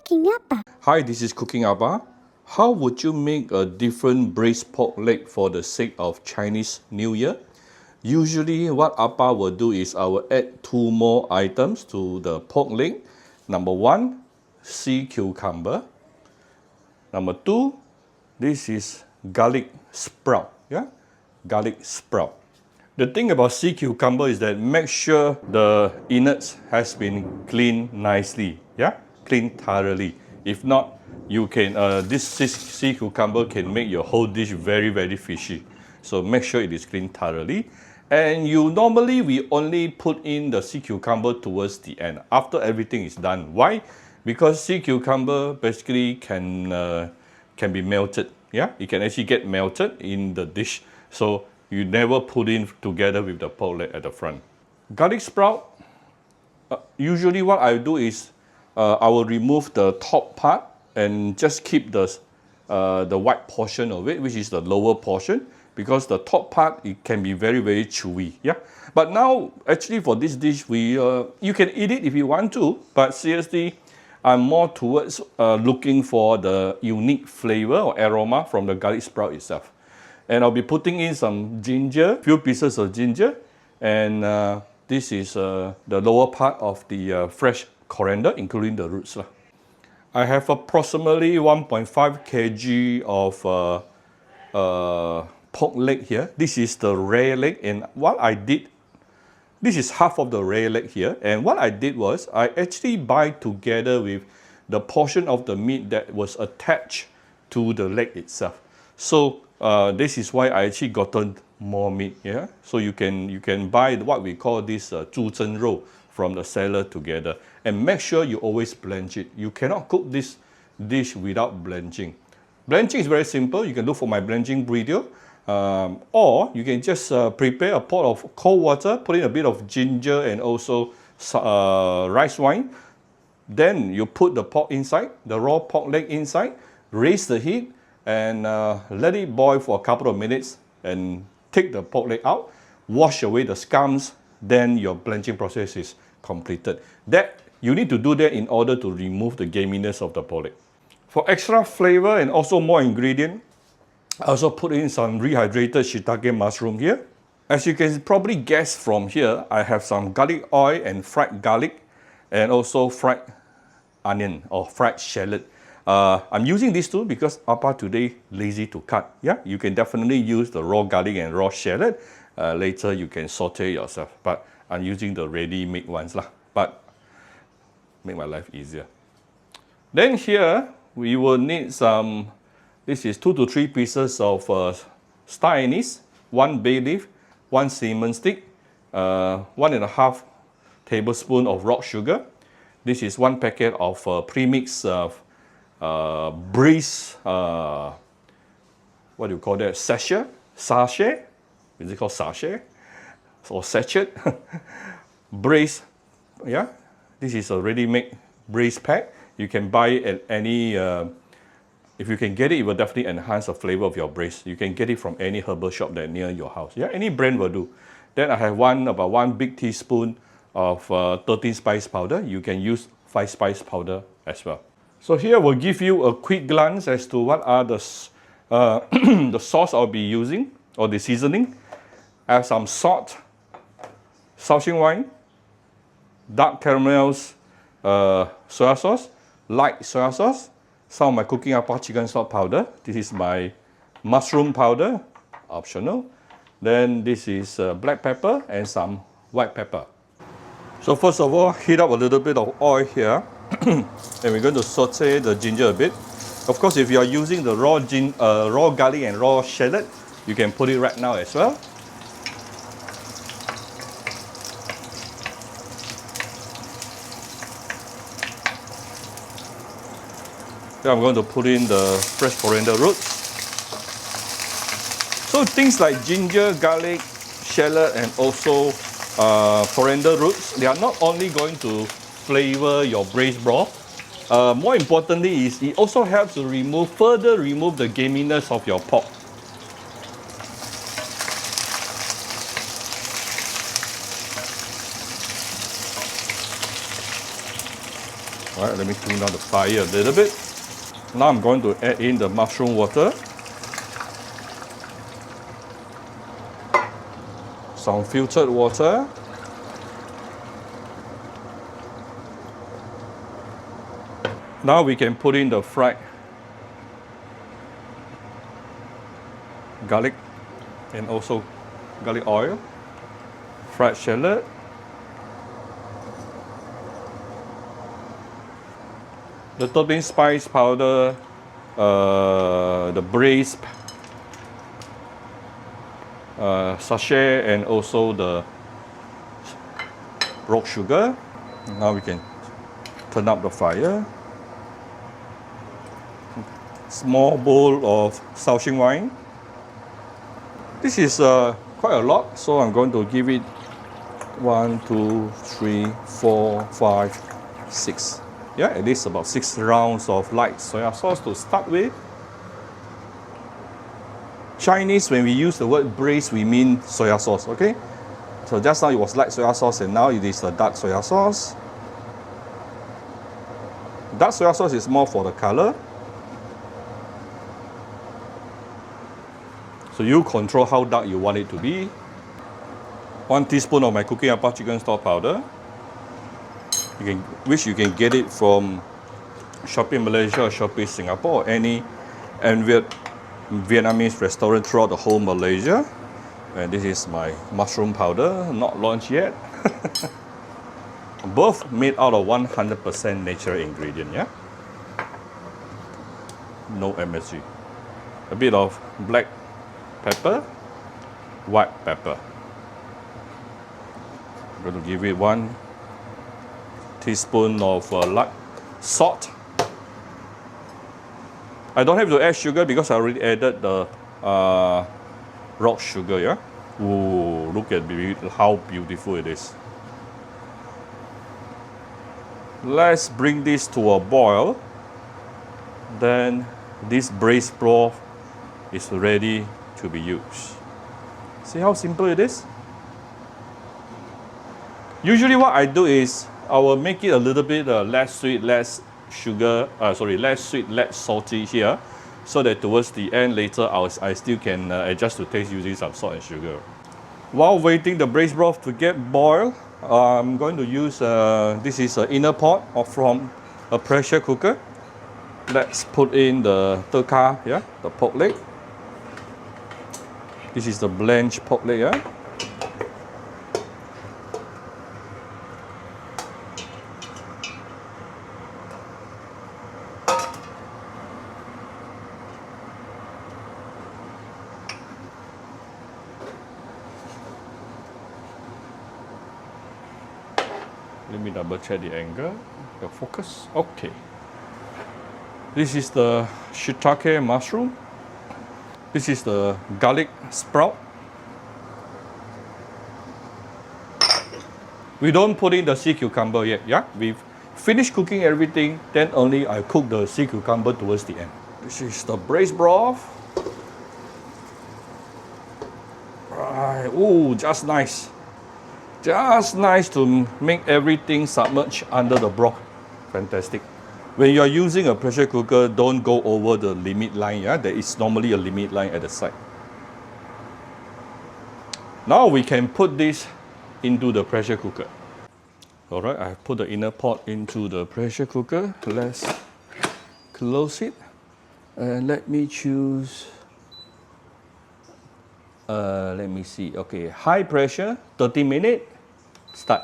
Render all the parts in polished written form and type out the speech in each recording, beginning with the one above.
Cooking Apa. Hi, this is Cooking Abba. How would you make a different braised pork leg for the sake of Chinese New Year? Usually what Abba will do is I will add two more items to the pork leg. Number one, sea cucumber. Number two, this is garlic sprout. Yeah, garlic sprout. The thing about sea cucumber is that make sure the innards has been cleaned nicely. Yeah, cleaned thoroughly. If not, you can this sea cucumber can make your whole dish very fishy. So make sure it is cleaned thoroughly. And normally we only put in the sea cucumber towards the end after everything is done. Why? Because sea cucumber basically can be melted. Yeah, it can actually get melted in the dish. So you never put in together with the pork leg at the front. Garlic sprout. Usually what I do is I will remove the top part and just keep the white portion of it, which is the lower portion, because the top part it can be very chewy. Yeah. But now actually for this dish you can eat it if you want to, but seriously I'm more towards looking for the unique flavor or aroma from the garlic sprout itself. And I'll be putting in some ginger, few pieces of ginger, and this is the lower part of the fresh coriander, including the roots. I have approximately 1.5 kg of pork leg here. This is the rare leg, and what I did, this is half of the rare leg here, and what I did was I actually buy together with the portion of the meat that was attached to the leg itself. So this is why I actually gotten more meat. Yeah, so you can buy what we call this 猪蒸肉 from the seller together, and make sure you always blanch it. You cannot cook this dish without blanching. Blanching is very simple. You can look for my blanching video, or you can just prepare a pot of cold water, put in a bit of ginger and also rice wine. Then you put the pork inside, the raw pork leg inside, raise the heat, and let it boil for a couple of minutes, and take the pork leg out, wash away the scums, then your blanching process is completed. That you need to do that in order to remove the gaminess of the pork leg. For extra flavor and also more ingredient, I also put in some rehydrated shiitake mushroom here. As you can probably guess from here, I have some garlic oil and fried garlic, and also fried onion or fried shallot. I'm using these two because Appa today lazy to cut. Yeah, you can definitely use the raw garlic and raw shallot. Later you can saute yourself, but I'm using the ready-made ones lah. But make my life easier. Then here we will need some. This is 2 to 3 pieces of star anise, 1 bay leaf, 1 cinnamon stick, 1.5 tablespoon of rock sugar. This is 1 packet of premixed braised, what do you call that? Sachet? Is it called sachet? Or sachet? Braised, yeah. This is a ready-made braised pack. You can buy it at any, if you can get it, it will definitely enhance the flavor of your braised. You can get it from any herbal shop that near your house. Yeah, any brand will do. Then I have about 1 big teaspoon of 13 spice powder. You can use 5 spice powder as well. So here we'll give you a quick glance as to what are the the sauce I'll be using, or the seasoning. I have some salt, Shaoxing wine, dark caramels, soya sauce, light soya sauce, some of my Cooking Appa chicken salt powder. This is my mushroom powder, optional. Then this is black pepper and some white pepper. So first of all, heat up a little bit of oil here. And we're going to saute the ginger a bit. Of course, if you are using the raw garlic and raw shallot, you can put it right now as well. Then I'm going to put in the fresh coriander roots. So things like ginger, garlic, shallot, and also coriander roots, they are not only going to flavor your braised broth. More importantly is it also helps to further remove the gaminess of your pork. All right, let me tune down the fire a little bit. Now I'm going to add in the mushroom water, some filtered water, now we can put in the fried garlic and also garlic oil, fried shallot, the 13 spice powder, the braised sachet, and also the broth sugar. Now we can turn up the fire. Small bowl of CNY. This is quite a lot, so I'm going to give it 1, 2, 3, 4, 5, 6. Yeah, at least about 6 rounds of light soya sauce to start with. Chinese, when we use the word braised, we mean soya sauce, okay? So just now it was light soya sauce and now it is the dark soya sauce. Dark soya sauce is more for the color. So you control how dark you want it to be. 1 teaspoon of my cooking apple chicken stock powder, which you can get it from Shopee Malaysia or Shopee Singapore or any Vietnamese restaurant throughout the whole Malaysia. And this is my mushroom powder, not launched yet. Both made out of 100% natural ingredient, yeah? No MSG. A bit of black pepper, white pepper. I'm going to give it 1 teaspoon of salt. I don't have to add sugar because I already added the rock sugar, yeah? Ooh, look at how beautiful it is. Let's bring this to a boil. Then this braised broth is ready to be used. See how simple it is? Usually what I do is I will make it a little bit less sweet, less sugar, less sweet, less salty here, so that towards the end later I still can adjust to taste using some salt and sugar. While waiting the braised broth to get boiled, I'm going to use, this is an inner pot from a pressure cooker. Let's put in the terka, yeah, the pork leg. This is the blanched pork leg, yeah. Let me double check the angle, the focus. Okay. This is the shiitake mushroom. This is the garlic sprout. We don't put in the sea cucumber yet, yeah? We've finished cooking everything, then only I cook the sea cucumber towards the end. This is the braised broth. Right, ooh, just nice. Just nice to make everything submerge under the broth. Fantastic. When you are using a pressure cooker, don't go over the limit line. Yeah? There is normally a limit line at the side. Now we can put this into the pressure cooker. Alright, I've put the inner pot into the pressure cooker. Let's close it. And let me choose, let me see. Okay, high pressure, 30 minutes, start.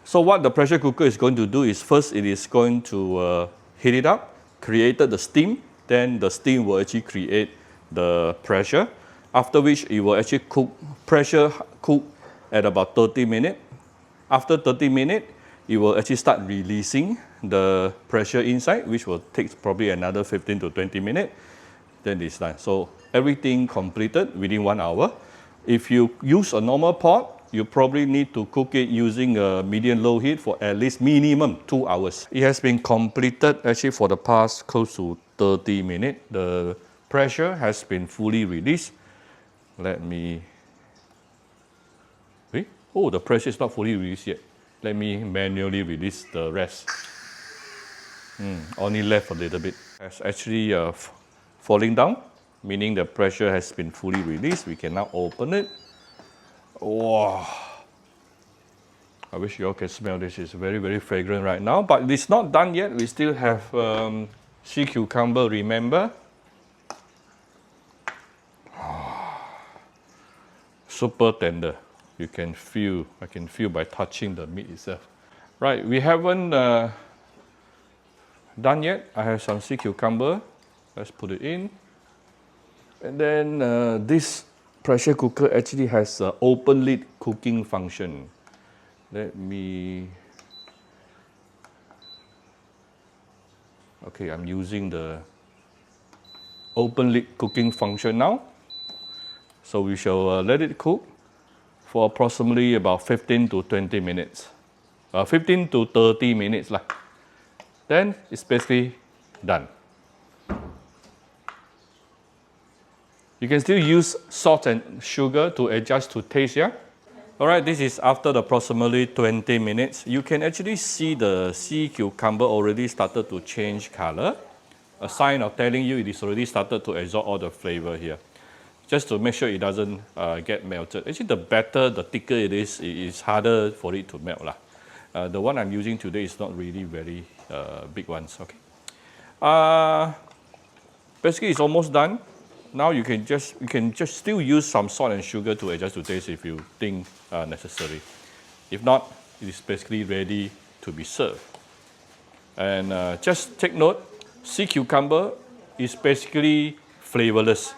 So what the pressure cooker is going to do is first it is going to heat it up, created the steam, then the steam will actually create the pressure, after which it will actually pressure cook at about 30 minutes. After 30 minutes, it will actually start releasing the pressure inside, which will take probably another 15 to 20 minutes. Then it's done. So everything completed within 1 hour. If you use a normal pot, you probably need to cook it using a medium-low heat for at least minimum 2 hours. It has been completed actually for the past close to 30 minutes. The pressure has been fully released. Let me... Oh, the pressure is not fully released yet. Let me manually release the rest. Only left a little bit. It's actually falling down, meaning the pressure has been fully released. We can now open it. Wow. I wish you all can smell this. It's very, very fragrant right now, but it's not done yet. We still have sea cucumber, remember? Super tender. You can feel, I can feel by touching the meat itself. Right, we haven't done yet. I have some sea cucumber. Let's put it in. And then this pressure cooker actually has an open lid cooking function. Let me... Okay, I'm using the open lid cooking function now. So we shall let it cook for approximately about 15 to 20 minutes. 15 to 30 minutes lah. Then it's basically done. You can still use salt and sugar to adjust to taste, yeah? Alright, this is after approximately 20 minutes. You can actually see the sea cucumber already started to change color. A sign of telling you it is already started to absorb all the flavor here. Just to make sure it doesn't get melted. Actually, the better, the thicker it is harder for it to melt lah. The one I'm using today is not really very big ones. Okay. Basically, it's almost done. Now you can just still use some salt and sugar to adjust to taste if you think necessary. If not, it is basically ready to be served. And just take note, sea cucumber is basically flavorless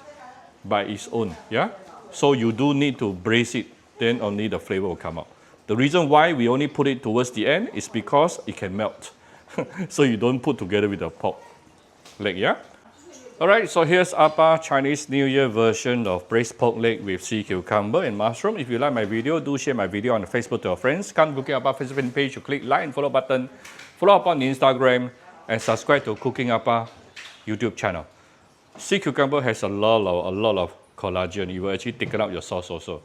by its own, yeah? So you do need to braise it, then only the flavor will come out. The reason why we only put it towards the end is because it can melt. So you don't put together with the pork leg, yeah? Alright, so here's Appa Chinese New Year version of braised pork leg with sea cucumber and mushroom. If you like my video, do share my video on Facebook to your friends. Come Cooking Appa Facebook page, you click like and follow button. Follow up on Instagram and subscribe to Cooking Appa YouTube channel. Sea cucumber has a lot of collagen. You will actually thicken up your sauce also.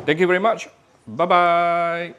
Thank you very much. Bye-bye.